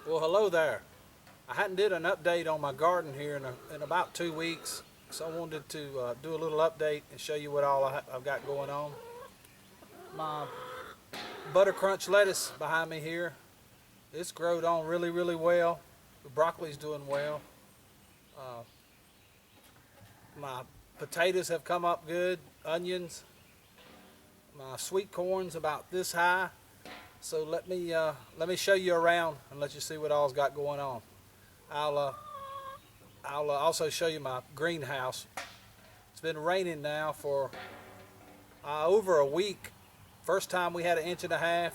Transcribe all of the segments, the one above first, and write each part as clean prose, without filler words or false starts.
Well, hello there. I hadn't did an update on my garden here in about 2 weeks, so I wanted to do a little update and show you what all I've got going on. My butter crunch lettuce behind me here, it's growed on really well. The broccoli's doing well. My potatoes have come up good, onions. My sweet corn's about this high. So let me show you around and let you see what all's got going on. I'll also show you my greenhouse. It's been raining now for over a week. First time we had 1.5 inches.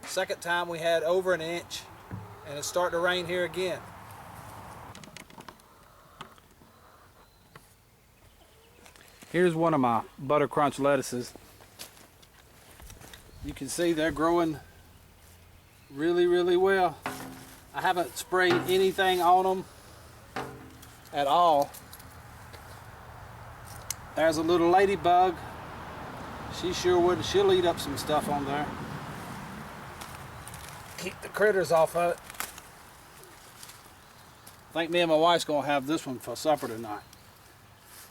Second time we had over 1 inch, and it's starting to rain here again. Here's one of my butter crunch lettuces. You can see they're growing really well. I haven't sprayed anything on them at all. There's a little ladybug. She sure would. She'll eat up some stuff on there. Keep the critters off of it. I think me and my wife's gonna have this one for supper tonight.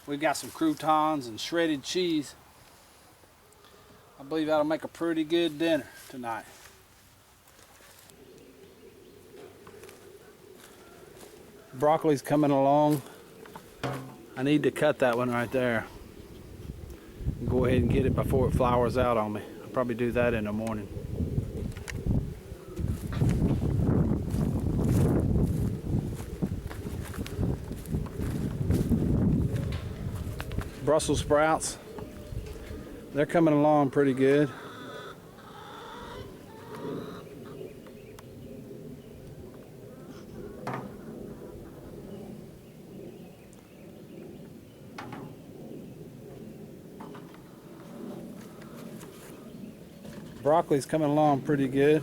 We've got some croutons and shredded cheese. I believe that'll make a pretty good dinner tonight. Broccoli's coming along. I need to cut that one right there. Go ahead and get it before it flowers out on me. I'll probably do that in the morning. Brussels sprouts, they're coming along pretty good. Broccoli's coming along pretty good.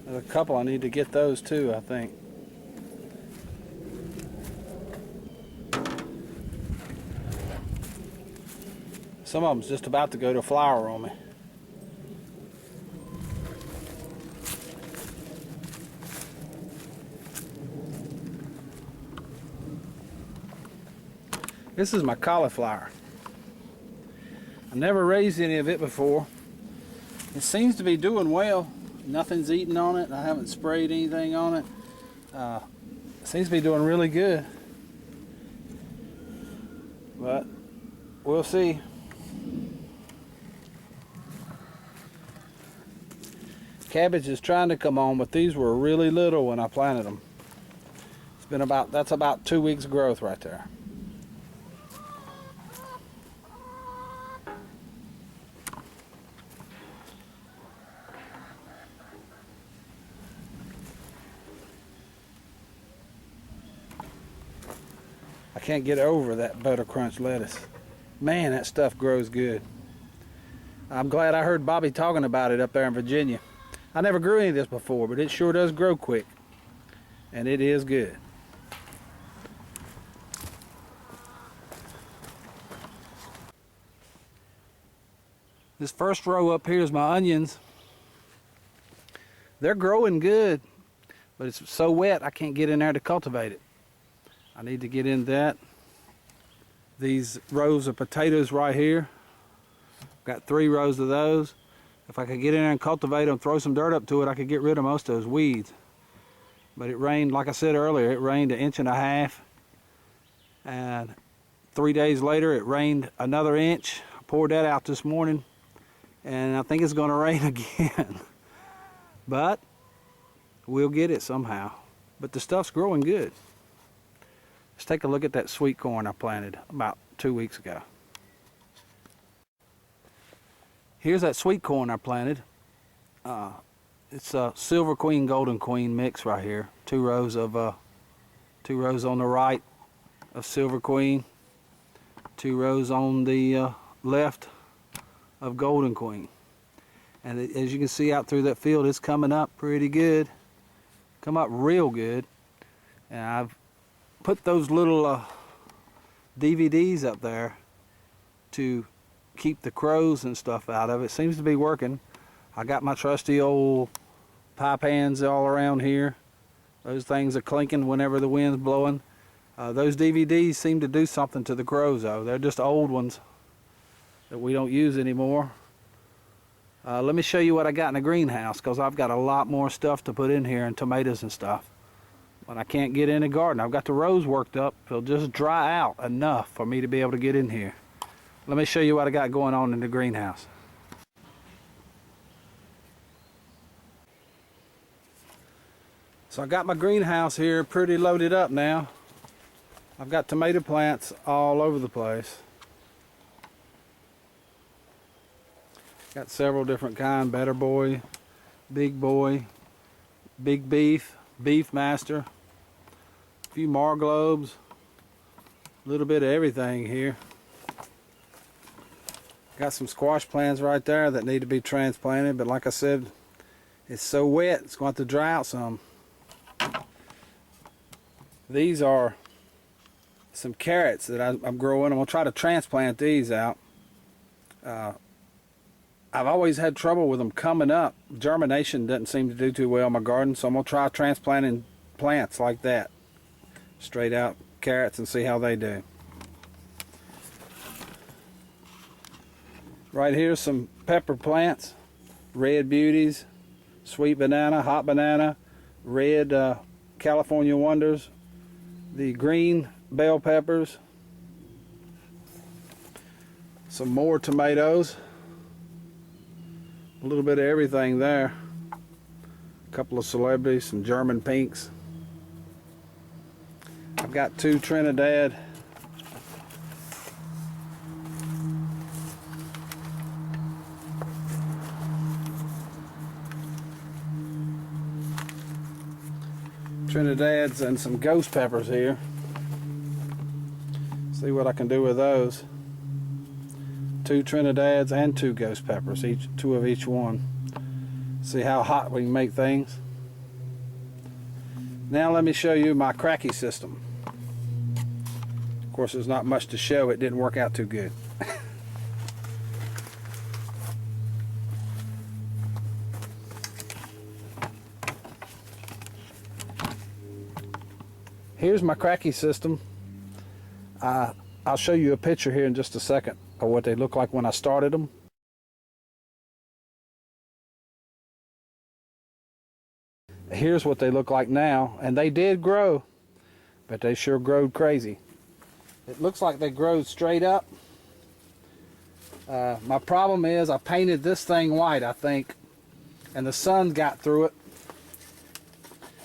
There's a couple I need to get those too, I think. Some of them's just about to go to flower on me. This is my cauliflower. I never raised any of it before. It seems to be doing well. Nothing's eating on it. I haven't sprayed anything on it. It seems to be doing really good. But we'll see. Cabbage is trying to come on, but these were really little when I planted them. It's been that's about 2 weeks growth right there. I can't get over that butter crunch lettuce. Man, that stuff grows good. I'm glad I heard Bobby talking about it up there in Virginia. I never grew any of this before, but it sure does grow quick. And it is good. This first row up here is my onions. They're growing good, but it's so wet I can't get in there to cultivate it. I need to get in that. These rows of potatoes right here. Got 3 rows of those. If I could get in there and cultivate them, throw some dirt up to it, I could get rid of most of those weeds. But it rained, like I said earlier, it rained 1.5 inches. And 3 days later, it rained another inch. I poured that out this morning. And I think it's going to rain again. But we'll get it somehow. But the stuff's growing good. Let's take a look at that sweet corn I planted about 2 weeks ago. Here's that sweet corn I planted. It's a Silver Queen, Golden Queen mix right here. 2 rows of 2 rows on the right of Silver Queen, 2 rows on the left of Golden Queen. And as you can see out through that field, it's coming up pretty good. Come up real good. And I've put those little DVDs up there to keep the crows and stuff out of it. Seems to be working. I got my trusty old pie pans all around here. Those things are clinking whenever the wind's blowing. Those DVDs seem to do something to the grows though. They're just old ones that we don't use anymore. Let me show you what I got in the greenhouse, because I've got a lot more stuff to put in here, and tomatoes and stuff. But I can't get in the garden. I've got the rows worked up. It'll just dry out enough for me to be able to get in here. Let me show you what I got going on in the greenhouse. So I got my greenhouse here pretty loaded up now. I've got tomato plants all over the place. Got several different kinds: Better Boy, Big Boy, Big Beef, Beef Master, a few Marglobes, a little bit of everything here. Got some squash plants right there that need to be transplanted, but like I said, it's so wet it's going to have to dry out some. These are some carrots that I'm growing. I'm going to try to transplant these out. I've always had trouble with them coming up. Germination doesn't seem to do too well in my garden, so I'm going to try transplanting plants like that. Straight out carrots and see how they do. Right here some pepper plants. Red beauties, sweet banana, hot banana, red California wonders, the green bell peppers, some more tomatoes. A little bit of everything there. A couple of celebrities, some German pinks. I've got 2 Trinidad. Trinidads and some ghost peppers here. See what I can do with those. 2 Trinidads and 2 ghost peppers, 2 of each one. See how hot we can make things. Now let me show you my cracky system. Of course, there's not much to show. It didn't work out too good. Here's my cracky system. I'll show you a picture here in just a second of what they look like when I started them. Here's what they look like now, and they did grow, but they sure growed crazy. It looks like they growed straight up. My problem is I painted this thing white, I think, and the sun got through it.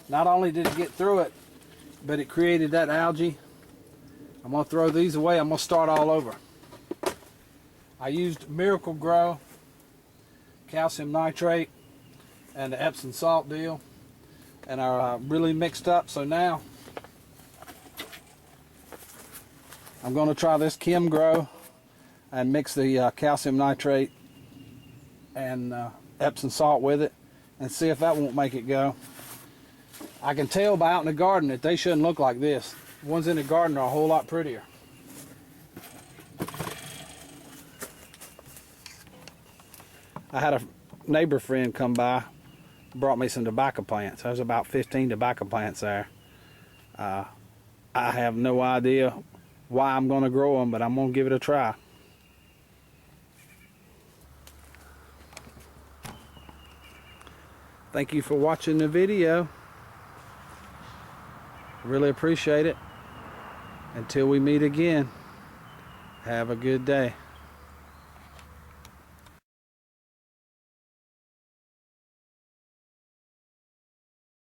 Not only did it get through it, but it created that algae. I'm going to throw these away. I'm going to start all over. I used Miracle Grow, calcium nitrate, and the Epsom salt deal, and are really mixed up. So now I'm going to try this Kim Grow and mix the calcium nitrate and Epsom salt with it and see if that won't make it go. I can tell by out in the garden that they shouldn't look like this. The ones in the garden are a whole lot prettier. I had a neighbor friend come by, brought me some tobacco plants. There's about 15 tobacco plants there. I have no idea why I'm going to grow them, but I'm going to give it a try. Thank you for watching the video. Really appreciate it. Until we meet again, have a good day.